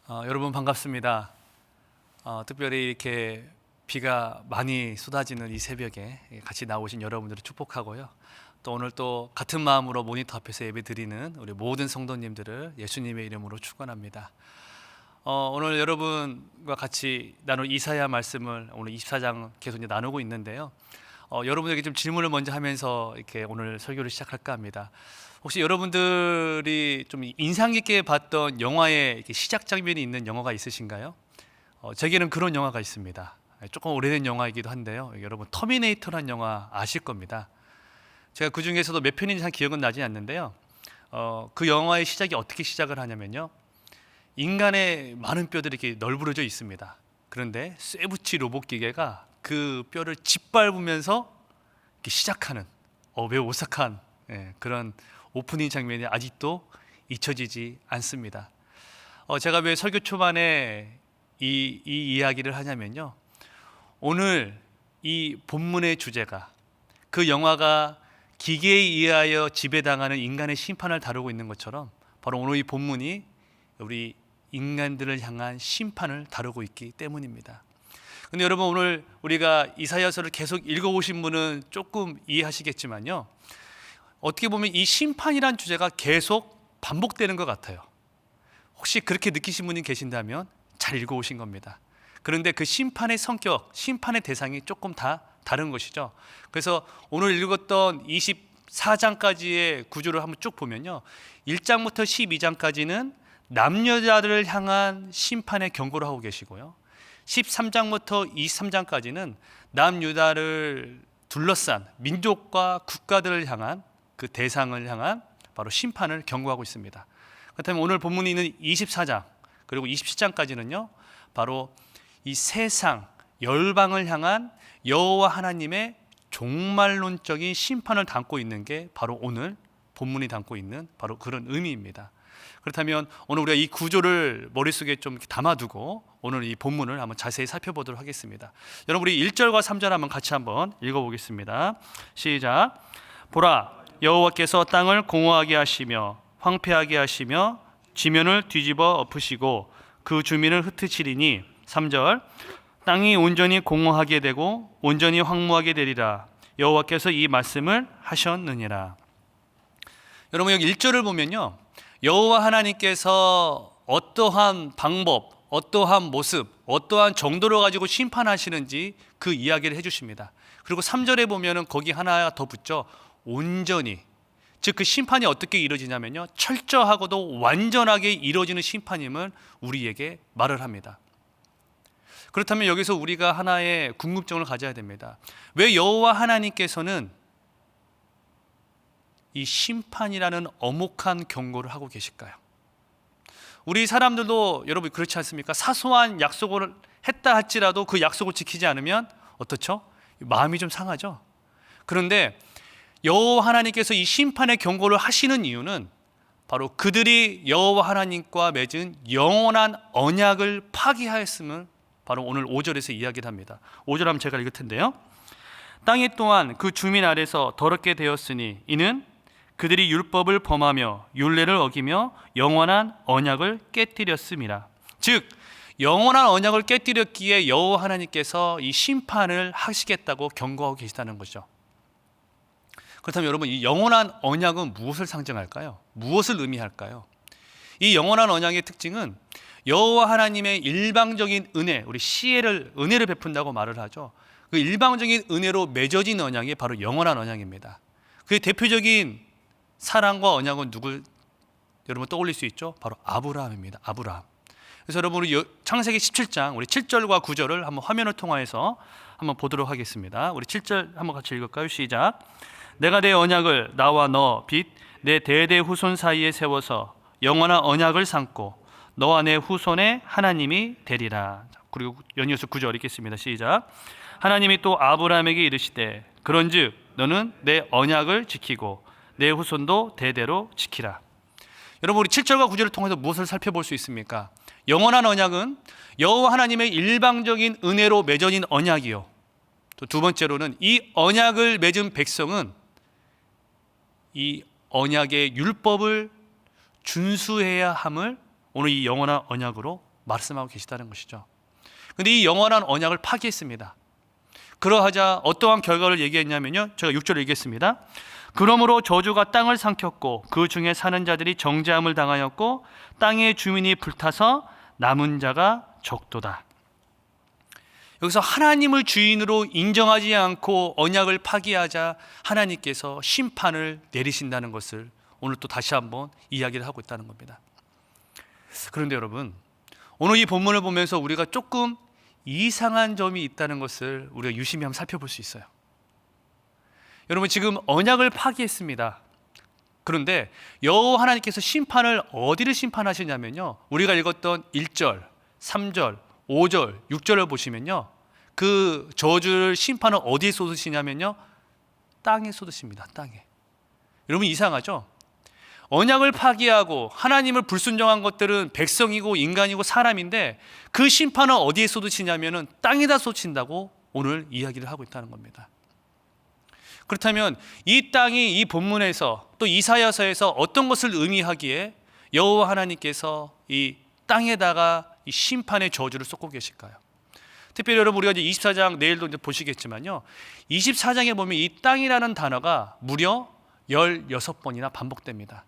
여러분 반갑습니다. 특별히 이렇게 비가 많이 쏟아지는 이 새벽에 같이 나오신 여러분들을 축복하고요. 또 오늘 또 같은 마음으로 모니터 앞에서 예배 드리는 우리 모든 성도님들을 예수님의 이름으로 축원합니다. 오늘 여러분과 같이 나눌 이사야 말씀을 오늘 24장 계속 이제 나누고 있는데요. 여러분에게 좀 질문을 먼저 하면서 이렇게 오늘 설교를 시작할까 합니다. 혹시 여러분들이 좀 인상 깊게 봤던 영화의 이렇게 시작 장면이 있는 영화가 있으신가요? 제게는 그런 영화가 있습니다. 조금 오래된 영화이기도 한데요. 여러분 터미네이터라는 영화 아실 겁니다. 제가 그 중에서도 몇 편인지 잘 기억은 나지 않는데요. 그 영화의 시작이 어떻게 시작을 하냐면요. 인간의 많은 뼈들이 이렇게 널브러져 있습니다. 그런데 쇠붙이 로봇 기계가 그 뼈를 짓밟으면서 이렇게 시작하는 매우 오싹한 그런 오프닝 장면이 아직도 잊혀지지 않습니다. 제가 왜 설교 초반에 이 이야기를 하냐면요. 오늘 이 본문의 주제가 그 영화가 기계에 의하여 지배당하는 인간의 심판을 다루고 있는 것처럼 바로 오늘 이 본문이 우리 인간들을 향한 심판을 다루고 있기 때문입니다. 근데 여러분 오늘 우리가 이사야서를 계속 읽어오신 분은 조금 이해하시겠지만요. 어떻게 보면 이 심판이란 주제가 계속 반복되는 것 같아요. 혹시 그렇게 느끼신 분이 계신다면 잘 읽어오신 겁니다. 그런데 그 심판의 성격, 심판의 대상이 조금 다 다른 것이죠. 그래서 오늘 읽었던 24장까지의 구조를 한번 쭉 보면요. 1장부터 12장까지는 남여자들을 향한 심판의 경고를 하고 계시고요. 13장부터 23장까지는 남유다를 둘러싼 민족과 국가들을 향한 그 대상을 향한 바로 심판을 경고하고 있습니다. 그렇다면 오늘 본문이 있는 24장 그리고 27장까지는요. 바로 이 세상 열방을 향한 여호와 하나님의 종말론적인 심판을 담고 있는 게 바로 오늘 본문이 담고 있는 바로 그런 의미입니다. 그렇다면 오늘 우리가 이 구조를 머릿속에 좀 담아두고 오늘 이 본문을 한번 자세히 살펴보도록 하겠습니다. 여러분 우리 1절과 3절 한번 같이 한번 읽어보겠습니다. 시작. 보라 여호와께서 땅을 공허하게 하시며 황폐하게 하시며 지면을 뒤집어 엎으시고 그 주민을 흩으시리니 3절 땅이 온전히 공허하게 되고 온전히 황무하게 되리라 여호와께서 이 말씀을 하셨느니라. 여러분 여기 1절을 보면요. 여호와 하나님께서 어떠한 방법, 어떠한 모습, 어떠한 정도로 가지고 심판하시는지 그 이야기를 해주십니다. 그리고 3절에 보면은 거기 하나 더 붙죠. 온전히, 즉 그 심판이 어떻게 이루어지냐면요. 철저하고도 완전하게 이루어지는 심판임을 우리에게 말을 합니다. 그렇다면 여기서 우리가 하나의 궁금증을 가져야 됩니다. 왜 여호와 하나님께서는 이 심판이라는 엄혹한 경고를 하고 계실까요? 우리 사람들도 여러분 그렇지 않습니까? 사소한 약속을 했다 할지라도 그 약속을 지키지 않으면 어떻죠? 마음이 좀 상하죠. 그런데 여호와 하나님께서 이 심판의 경고를 하시는 이유는 바로 그들이 여호와 하나님과 맺은 영원한 언약을 파기하였음을 바로 오늘 5절에서 이야기를 합니다. 5절 한번 제가 읽을 텐데요. 땅이 또한 그 주민 아래서 더럽게 되었으니 이는 그들이 율법을 범하며 율례를 어기며 영원한 언약을 깨뜨렸음이라. 즉 영원한 언약을 깨뜨렸기에 여호와 하나님께서 이 심판을 하시겠다고 경고하고 계시다는 거죠. 그렇다면 여러분 이 영원한 언약은 무엇을 상징할까요? 무엇을 의미할까요? 이 영원한 언약의 특징은 여호와 하나님의 일방적인 은혜, 우리 은혜를 베푼다고 말을 하죠. 그 일방적인 은혜로 맺어진 언약이 바로 영원한 언약입니다. 그 대표적인 사랑과 언약은 누굴 여러분 떠올릴 수 있죠? 바로 아브라함입니다. 아브라함. 그래서 여러분 우리 창세기 17장 우리 7절과 9절을 한번 화면을 통해서 한번 보도록 하겠습니다. 우리 7절 한번 같이 읽을까요? 시작. 내가 내 언약을 나와 너 빛 내 대대 후손 사이에 세워서 영원한 언약을 삼고 너와 내 후손의 하나님이 되리라. 그리고 연이어서 9절 읽겠습니다. 시작. 하나님이 또 아브라함에게 이르시되 그런즉 너는 내 언약을 지키고 내 후손도 대대로 지키라. 여러분 우리 7절과 9절을 통해서 무엇을 살펴볼 수 있습니까? 영원한 언약은 여호와 하나님의 일방적인 은혜로 맺어진 언약이요. 또 두 번째로는 이 언약을 맺은 백성은 이 언약의 율법을 준수해야 함을 오늘 이 영원한 언약으로 말씀하고 계시다는 것이죠. 근데 이 영원한 언약을 파기했습니다. 그러하자 어떠한 결과를 얘기했냐면요, 제가 6절을 얘기했습니다. 그러므로 저주가 땅을 삼켰고 그 중에 사는 자들이 정죄함을 당하였고 땅의 주민이 불타서 남은 자가 적도다. 여기서 하나님을 주인으로 인정하지 않고 언약을 파기하자 하나님께서 심판을 내리신다는 것을 오늘 또 다시 한번 이야기를 하고 있다는 겁니다. 그런데 여러분, 오늘 이 본문을 보면서 우리가 조금 이상한 점이 있다는 것을 우리가 유심히 한번 살펴볼 수 있어요. 여러분, 지금 언약을 파기했습니다. 그런데 여호와 하나님께서 심판을 어디를 심판하시냐면요, 우리가 읽었던 1절, 3절, 5절, 6절을 보시면요, 그 저주를 심판을 어디에 쏟으시냐면요, 땅에 쏟으십니다. 땅에. 여러분, 이상하죠? 언약을 파기하고 하나님을 불순종한 것들은 백성이고 인간이고 사람인데 그 심판을 어디에 쏟으시냐면은 땅에다 쏟친다고 오늘 이야기를 하고 있다는 겁니다. 그렇다면 이 땅이 이 본문에서 또 이사야서에서 어떤 것을 의미하기에 여호와 하나님께서 이 땅에다가 이 심판의 저주를 쏟고 계실까요? 특별히 여러분, 우리가 이제 24장 내일도 이제 보시겠지만요, 24장에 보면 이 땅이라는 단어가 무려 16번이나 반복됩니다.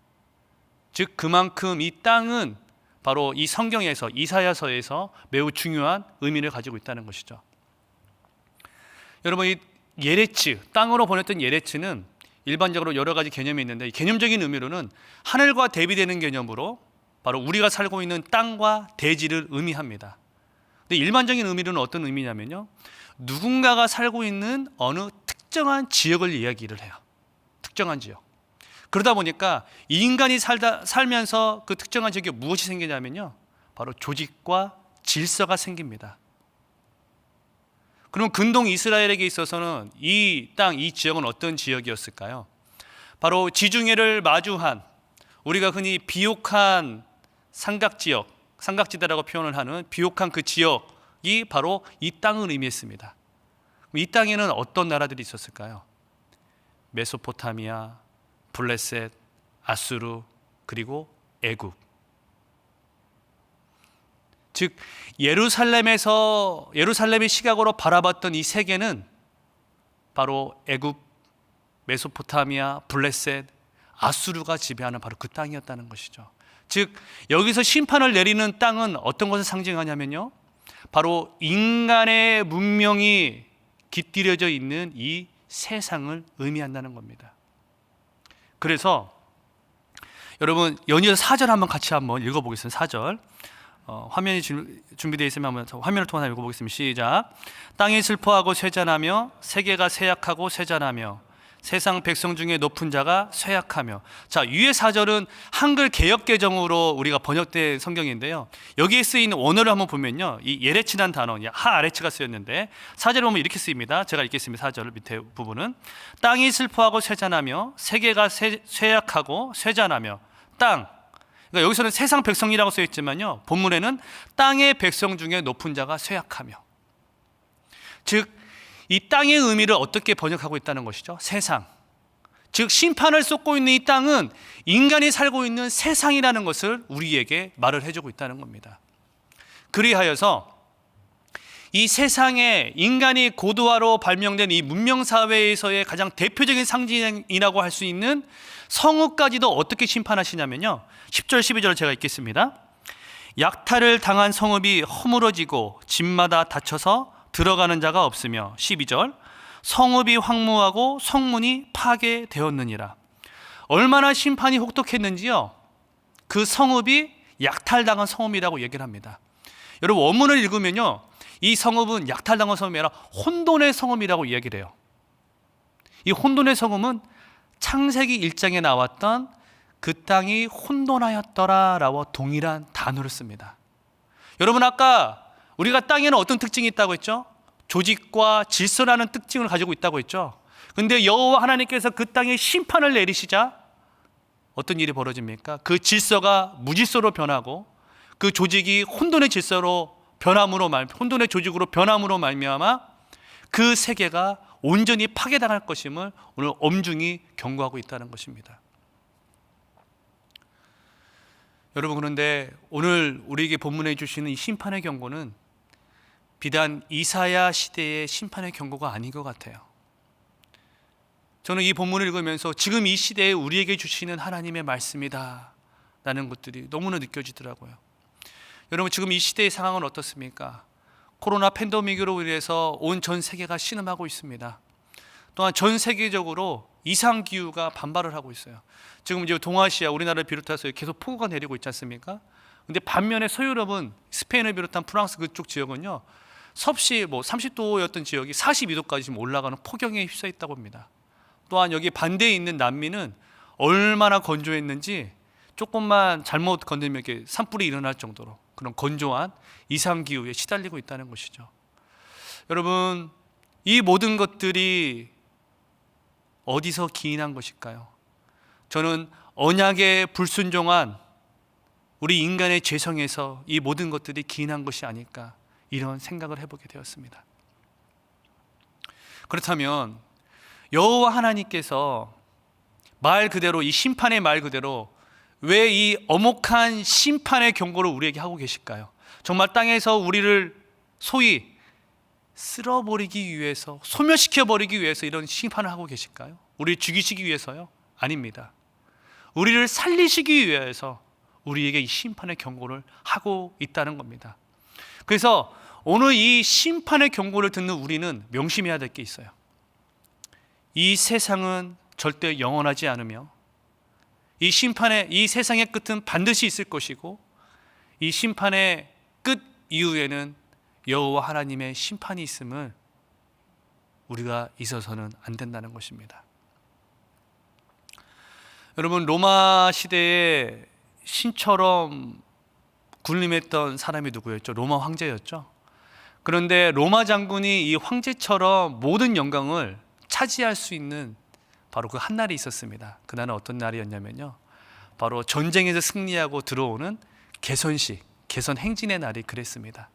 즉 그만큼 이 땅은 바로 이 성경에서, 이사야서에서 매우 중요한 의미를 가지고 있다는 것이죠. 여러분, 이 예레츠, 땅으로 번역된 예레츠는 일반적으로 여러 가지 개념이 있는데, 이 개념적인 의미로는 하늘과 대비되는 개념으로 바로 우리가 살고 있는 땅과 대지를 의미합니다. 근데 일반적인 의미로는 어떤 의미냐면요, 누군가가 살고 있는 어느 특정한 지역을 이야기를 해요. 특정한 지역. 그러다 보니까 인간이 살면서 그 특정한 지역에 무엇이 생기냐면요, 바로 조직과 질서가 생깁니다. 그럼 근동 이스라엘에게 있어서는 이 땅, 이 지역은 어떤 지역이었을까요? 바로 지중해를 마주한, 우리가 흔히 비옥한 삼각지역, 삼각지대라고 표현을 하는 비옥한 그 지역이 바로 이 땅을 의미했습니다. 이 땅에는 어떤 나라들이 있었을까요? 메소포타미아, 블레셋, 아수르, 그리고 애굽. 즉 예루살렘의 시각으로 바라봤던 이 세계는 바로 애굽, 메소포타미아, 블레셋, 아수르가 지배하는 바로 그 땅이었다는 것이죠. 즉 여기서 심판을 내리는 땅은 어떤 것을 상징하냐면요, 바로 인간의 문명이 깃들여져 있는 이 세상을 의미한다는 겁니다. 그래서 여러분, 연이어 4절 한번 같이 한번 읽어보겠습니다. 4절 화면이 준비되어 있으면 한번 화면을 통해서 읽어보겠습니다. 시작. 땅이 슬퍼하고 쇠잔하며 세계가 쇠약하고 쇠잔하며 세상 백성 중에 높은 자가 쇠약하며. 자, 위의 4절은 한글 개역개정으로 우리가 번역된 성경인데요, 여기에 쓰인 원어를 한번 보면요, 이 예레치란 단어, 하아레츠가 쓰였는데 4절에 보면 이렇게 쓰입니다. 제가 읽겠습니다. 4절 밑에 부분은 땅이 슬퍼하고 쇠잔하며 세계가 쇠약하고 쇠잔하며. 땅, 그러니까 여기서는 세상 백성이라고 쓰여있지만요, 본문에는 땅의 백성 중에 높은 자가 쇠약하며. 즉 이 땅의 의미를 어떻게 번역하고 있다는 것이죠? 세상. 즉 심판을 쏟고 있는 이 땅은 인간이 살고 있는 세상이라는 것을 우리에게 말을 해주고 있다는 겁니다. 그리하여서 이 세상에 인간이 고도화로 발명된 이 문명사회에서의 가장 대표적인 상징이라고 할 수 있는 성읍까지도 어떻게 심판하시냐면요, 10절 12절 제가 읽겠습니다. 약탈을 당한 성읍이 허물어지고 집마다 닫혀서 들어가는 자가 없으며. 12절 성읍이 황무하고 성문이 파괴되었느니라. 얼마나 심판이 혹독했는지요, 그 성읍이 약탈당한 성읍이라고 얘기를 합니다. 여러분, 원문을 읽으면요, 이 성읍은 약탈당한 성읍이 아니라 혼돈의 성읍이라고 이야기를 해요. 이 혼돈의 성읍은 창세기 1장에 나왔던 그 땅이 혼돈하였더라라고 동일한 단어를 씁니다. 여러분, 아까 우리가 땅에는 어떤 특징이 있다고 했죠? 조직과 질서라는 특징을 가지고 있다고 했죠. 근데 여호와 하나님께서 그 땅에 심판을 내리시자 어떤 일이 벌어집니까? 그 질서가 무질서로 변하고 그 조직이 혼돈의 질서로 변함으로 혼돈의 조직으로 변함으로 말미암아 그 세계가 온전히 파괴당할 것임을 오늘 엄중히 경고하고 있다는 것입니다. 여러분, 그런데 오늘 우리에게 본문해 주시는 이 심판의 경고는 비단 이사야 시대의 심판의 경고가 아닌 것 같아요. 저는 이 본문을 읽으면서 지금 이 시대에 우리에게 주시는 하나님의 말씀이다 라는 것들이 너무나 느껴지더라고요. 여러분, 지금 이 시대의 상황은 어떻습니까? 코로나 팬데믹으로 인해서 온 전 세계가 신음하고 있습니다. 또한 전 세계적으로 이상기후가 반발을 하고 있어요. 지금 이제 동아시아, 우리나라를 비롯해서 계속 폭우가 내리고 있지 않습니까? 근데 반면에 서유럽은 스페인을 비롯한 프랑스 그쪽 지역은요, 섭씨 30도였던 지역이 42도까지 지금 올라가는 폭염에 휩싸여 있다고 합니다. 또한 여기 반대에 있는 남미는 얼마나 건조했는지 조금만 잘못 건드리면 이렇게 산불이 일어날 정도로 그런 건조한 이상기후에 시달리고 있다는 것이죠. 여러분, 이 모든 것들이 어디서 기인한 것일까요? 저는 언약에 불순종한 우리 인간의 죄성에서 이 모든 것들이 기인한 것이 아닐까, 이런 생각을 해보게 되었습니다. 그렇다면 여호와 하나님께서 말 그대로, 이 심판의 말 그대로 왜 이 엄혹한 심판의 경고를 우리에게 하고 계실까요? 정말 땅에서 우리를 소위 쓸어버리기 위해서, 소멸시켜버리기 위해서 이런 심판을 하고 계실까요? 우리를 죽이시기 위해서요? 아닙니다. 우리를 살리시기 위해서 우리에게 이 심판의 경고를 하고 있다는 겁니다. 그래서 오늘 이 심판의 경고를 듣는 우리는 명심해야 될 게 있어요. 이 세상은 절대 영원하지 않으며 이 세상의 끝은 반드시 있을 것이고, 이 심판의 끝 이후에는 여호와 하나님의 심판이 있음을 우리가 잊어서는 안 된다는 것입니다. 여러분, 로마 시대에 신처럼 군림했던 사람이 누구였죠? 로마 황제였죠. 그런데 로마 장군이 이 황제처럼 모든 영광을 차지할 수 있는 바로 그 한 날이 있었습니다. 그날은 어떤 날이었냐면요, 바로 전쟁에서 승리하고 들어오는 개선식, 개선 행진의 날이 그랬습니다.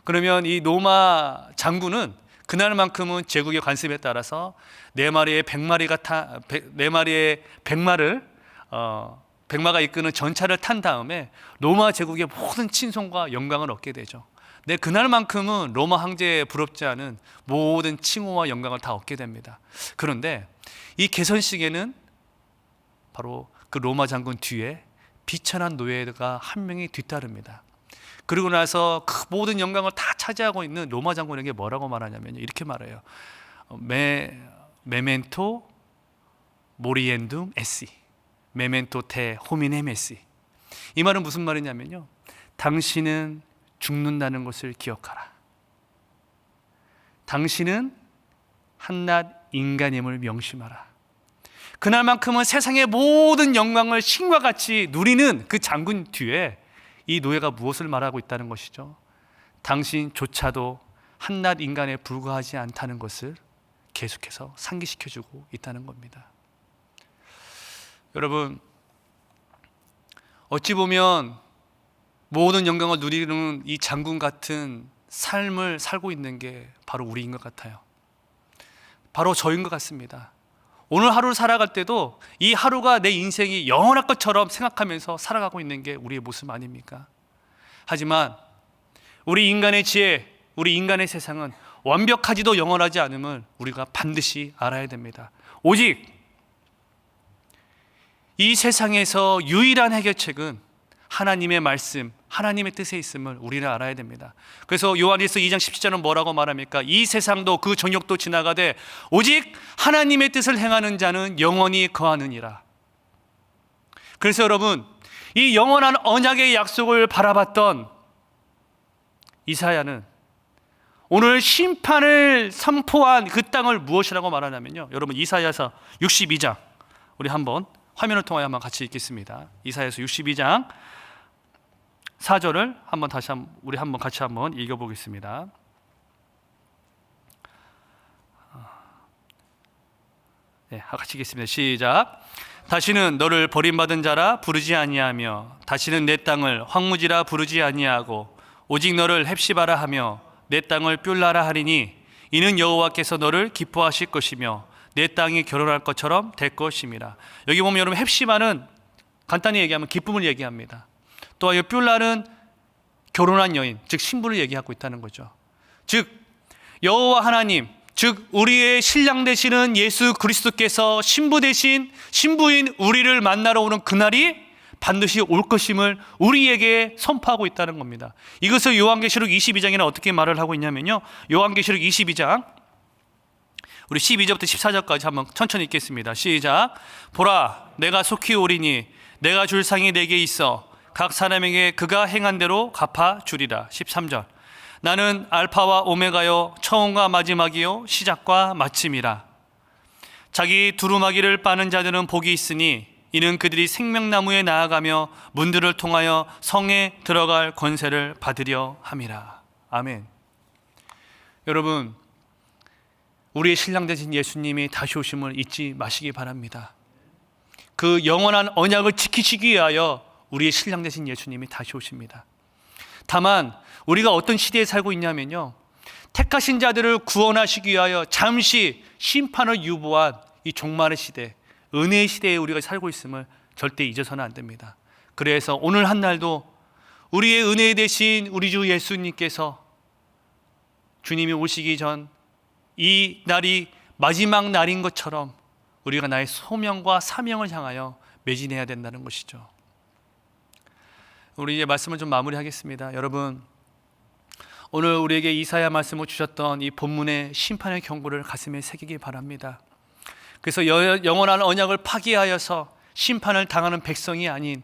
그러면 이 로마 장군은 그날만큼은 제국의 관습에 따라서 네 마리의 백마가 이끄는 전차를 탄 다음에 로마 제국의 모든 친송과 영광을 얻게 되죠. 네, 그날만큼은 로마 황제에 부럽지 않은 모든 칭호와 영광을 다 얻게 됩니다. 그런데 이 개선식에는 바로 그 로마 장군 뒤에 비천한 노예가 한 명이 뒤따릅니다. 그리고 나서 그 모든 영광을 다 차지하고 있는 로마 장군에게 뭐라고 말하냐면요, 이렇게 말해요. 메멘토 모리엔둠 에시, 메멘토 테 호미넴 에시. 이 말은 무슨 말이냐면요, 당신은 죽는다는 것을 기억하라. 당신은 한낱 인간임을 명심하라. 그날만큼은 세상의 모든 영광을 신과 같이 누리는 그 장군 뒤에 이 노예가 무엇을 말하고 있다는 것이죠? 당신조차도 한낱 인간에 불과하지 않다는 것을 계속해서 상기시켜주고 있다는 겁니다. 여러분, 어찌 보면 모든 영광을 누리는 이 장군 같은 삶을 살고 있는 게 바로 우리인 것 같아요. 바로 저인 것 같습니다. 오늘 하루를 살아갈 때도 이 하루가 내 인생이 영원할 것처럼 생각하면서 살아가고 있는 게 우리의 모습 아닙니까? 하지만 우리 인간의 지혜, 우리 인간의 세상은 완벽하지도 영원하지 않음을 우리가 반드시 알아야 됩니다. 오직 이 세상에서 유일한 해결책은 하나님의 말씀, 하나님의 뜻에 있음을 우리는 알아야 됩니다. 그래서 요한일서 2장 17절은 뭐라고 말합니까? 이 세상도 그 정욕도 지나가되 오직 하나님의 뜻을 행하는 자는 영원히 거하느니라. 그래서 여러분, 이 영원한 언약의 약속을 바라봤던 이사야는 오늘 심판을 선포한 그 땅을 무엇이라고 말하냐면요, 여러분, 이사야서 62장, 우리 한번 화면을 통하여 한번 같이 읽겠습니다. 이사야서 62장 4절을 우리 한번 같이 한번 읽어보겠습니다. 네, 같이 읽겠습니다. 시작. 다시는 너를 버림받은 자라 부르지 아니하며 다시는 내 땅을 황무지라 부르지 아니하고 오직 너를 헵시바라 하며 내 땅을 뷸라라 하리니 이는 여호와께서 너를 기뻐하실 것이며 내 땅이 결혼할 것처럼 될 것임이라. 여기 보면 여러분, 헵시바는 간단히 얘기하면 기쁨을 얘기합니다. 또 뷸라는 결혼한 여인, 즉 신부를 얘기하고 있다는 거죠. 즉 여호와 하나님, 즉 우리의 신랑 되시는 예수 그리스도께서 신부 대신 신부인 우리를 만나러 오는 그날이 반드시 올 것임을 우리에게 선포하고 있다는 겁니다. 이것을 요한계시록 22장에는 어떻게 말을 하고 있냐면요, 요한계시록 22장 우리 12절부터 14절까지 한번 천천히 읽겠습니다. 시작. 보라, 내가 속히 오리니 내가 줄 상이 내게 있어 각 사람에게 그가 행한 대로 갚아 주리라. 13절. 나는 알파와 오메가요 처음과 마지막이요 시작과 마침이라. 자기 두루마기를 빠는 자들은 복이 있으니 이는 그들이 생명나무에 나아가며 문들을 통하여 성에 들어갈 권세를 받으려 함이라. 아멘. 여러분, 우리의 신랑 되신 예수님이 다시 오심을 잊지 마시기 바랍니다. 그 영원한 언약을 지키시기 위하여 우리의 신랑 되신 예수님이 다시 오십니다. 다만 우리가 어떤 시대에 살고 있냐면요, 택하신 자들을 구원하시기 위하여 잠시 심판을 유보한 이 종말의 시대, 은혜의 시대에 우리가 살고 있음을 절대 잊어서는 안 됩니다. 그래서 오늘 한 날도 우리의 은혜 대신 우리 주 예수님께서 주님이 오시기 전 이 날이 마지막 날인 것처럼 우리가 나의 소명과 사명을 향하여 매진해야 된다는 것이죠. 우리 이제 말씀을 좀 마무리하겠습니다. 여러분, 오늘 우리에게 이사야 말씀을 주셨던 이 본문의 심판의 경고를 가슴에 새기기 바랍니다. 그래서 영원한 언약을 파기하여서 심판을 당하는 백성이 아닌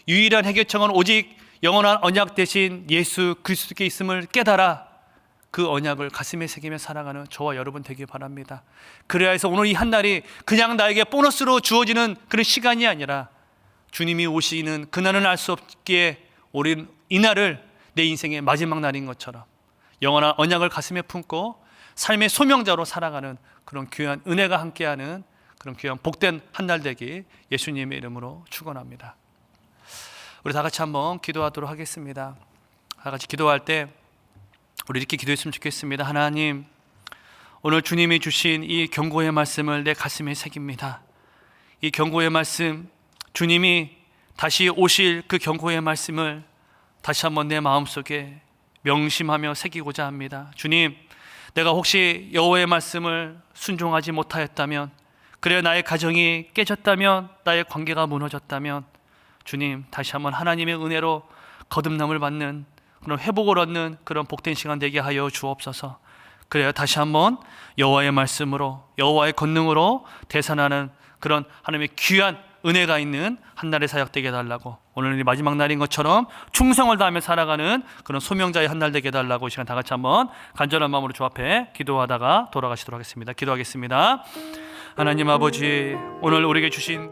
유일한 해결책은 오직 영원한 언약 대신 예수 그리스도께 있음을 깨달아 그 언약을 가슴에 새기며 살아가는 저와 여러분 되길 바랍니다. 그래야 해서 오늘 이 한 날이 그냥 나에게 보너스로 주어지는 그런 시간이 아니라 주님이 오시는 그날은 알 수 없기에 우리는 이 날을 내 인생의 마지막 날인 것처럼 영원한 언약을 가슴에 품고 삶의 소명자로 살아가는 그런 귀한 은혜가 함께하는 그런 귀한 복된 한 날 되기 예수님의 이름으로 축원합니다. 우리 다 같이 한번 기도하도록 하겠습니다. 다 같이 기도할 때 우리 이렇게 기도했으면 좋겠습니다. 하나님, 오늘 주님이 주신 이 경고의 말씀을 내 가슴에 새깁니다. 이 경고의 말씀, 주님이 다시 오실 그 경고의 말씀을 다시 한번 내 마음속에 명심하며 새기고자 합니다. 주님, 내가 혹시 여호와의 말씀을 순종하지 못하였다면, 그래 나의 가정이 깨졌다면, 나의 관계가 무너졌다면, 주님 다시 한번 하나님의 은혜로 거듭남을 받는 그런 회복을 얻는 그런 복된 시간 되게 하여 주옵소서. 그래야 다시 한번 여호와의 말씀으로, 여호와의 권능으로 대산하는 그런 하나님의 귀한 은혜가 있는 한 날의 사역 되게 해달라고, 오늘 마지막 날인 것처럼 충성을 다하며 살아가는 그런 소명자의 한 날 되게 해달라고 이 시간 다 같이 한번 간절한 마음으로 주 앞에 기도하다가 돌아가시도록 하겠습니다. 기도하겠습니다. 하나님 아버지, 오늘 우리에게 주신